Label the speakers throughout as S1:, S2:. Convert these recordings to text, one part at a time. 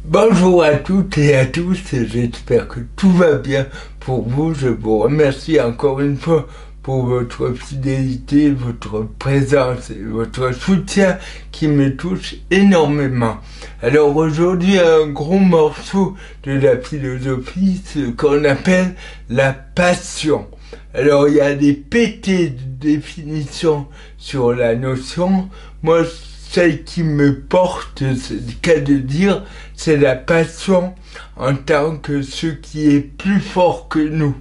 S1: Bonjour à toutes et à tous, j'espère que tout va bien pour vous. Je vous remercie encore une fois pour votre fidélité, votre présence et votre soutien qui me touche énormément. Alors aujourd'hui, un gros morceau de la philosophie, ce qu'on appelle la passion. Alors il y a des pétés de définition sur la notion. Moi, celle qui me porte, c'est le cas de dire, c'est la passion en tant que ce qui est plus fort que nous.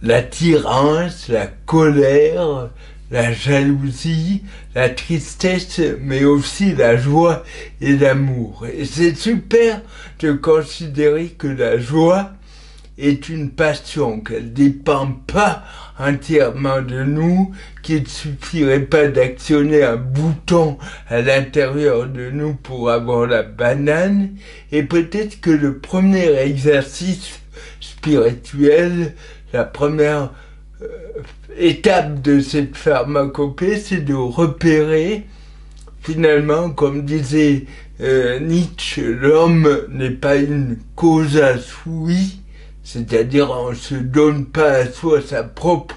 S1: L'attirance, la colère, la jalousie, la tristesse, mais aussi la joie et l'amour. Et c'est super de considérer que la joie est une passion, qu'elle dépend pas entièrement de nous, qu'il ne suffirait pas d'actionner un bouton à l'intérieur de nous pour avoir la banane, et peut-être que le premier exercice spirituel, la première étape de cette pharmacopée, c'est de repérer, finalement, comme disait Nietzsche, l'homme n'est pas une causa sui, c'est-à-dire on ne se donne pas à soi sa propre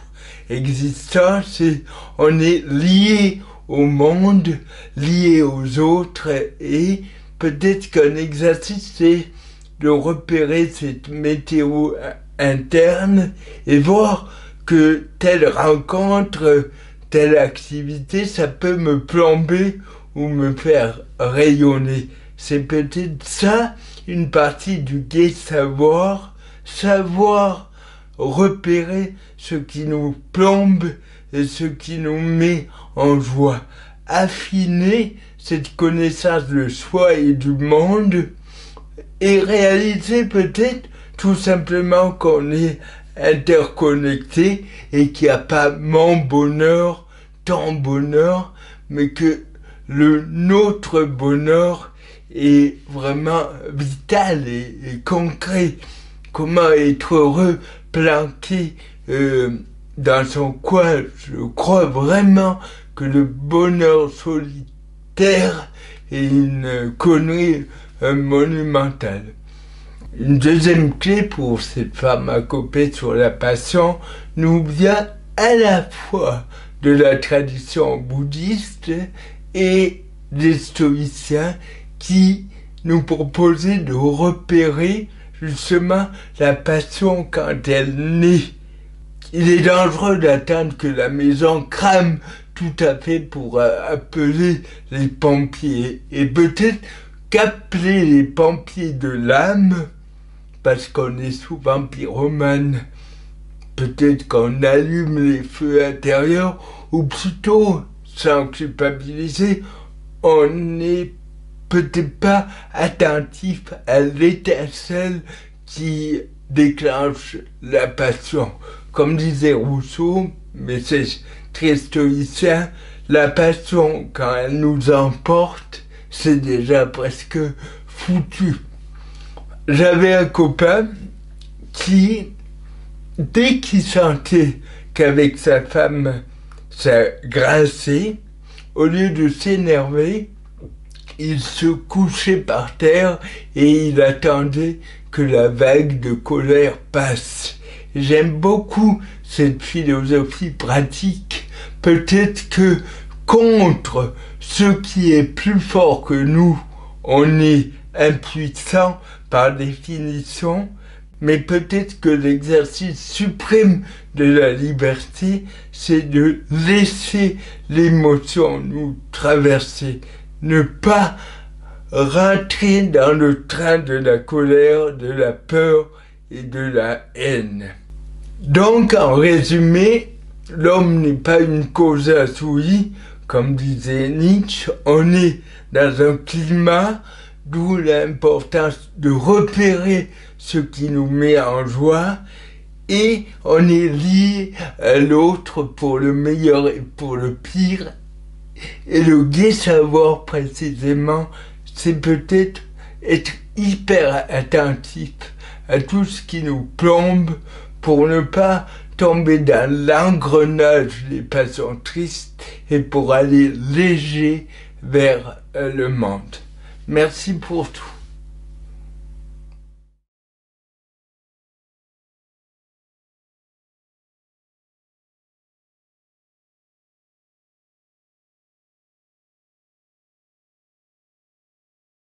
S1: existence, et on est lié au monde, lié aux autres, et peut-être qu'un exercice c'est de repérer cette météo interne et voir que telle rencontre, telle activité, ça peut me plomber ou me faire rayonner. C'est peut-être ça une partie du gai savoir repérer ce qui nous plombe et ce qui nous met en joie. Affiner cette connaissance de soi et du monde et réaliser peut-être tout simplement qu'on est interconnecté et qu'il n'y a pas mon bonheur, ton bonheur, mais que notre bonheur est vraiment vital et concret. Comment être heureux, planqué dans son coin. Je crois vraiment que le bonheur solitaire est une connerie monumentale. Une deuxième clé pour cette pharmacopée sur la passion nous vient à la fois de la tradition bouddhiste et des stoïciens qui nous proposaient de repérer justement la passion quand elle naît. Il est dangereux d'attendre que la maison crame tout à fait pour appeler les pompiers. Et peut-être qu'appeler les pompiers de l'âme, parce qu'on est souvent pyromane, peut-être qu'on allume les feux intérieurs, ou plutôt, sans culpabiliser, on n'est peut-être pas attentif à l'étincelle qui déclenche la passion. Comme disait Rousseau, mais c'est très stoïcien, la passion, quand elle nous emporte, c'est déjà presque foutu. J'avais un copain qui, dès qu'il sentait qu'avec sa femme, ça grinçait, au lieu de s'énerver, il se couchait par terre et il attendait que la vague de colère passe. J'aime beaucoup cette philosophie pratique. Peut-être que contre ce qui est plus fort que nous, on est impuissant par définition, mais peut-être que l'exercice suprême de la liberté, c'est de laisser l'émotion nous traverser. Ne pas rentrer dans le train de la colère, de la peur et de la haine. Donc, en résumé, l'homme n'est pas une causa sui, comme disait Nietzsche. On est dans un climat, d'où l'importance de repérer ce qui nous met en joie, et on est lié à l'autre pour le meilleur et pour le pire. Et le gai savoir précisément, c'est peut-être être hyper attentif à tout ce qui nous plombe pour ne pas tomber dans l'engrenage des passions tristes et pour aller léger vers le monde. Merci pour tout.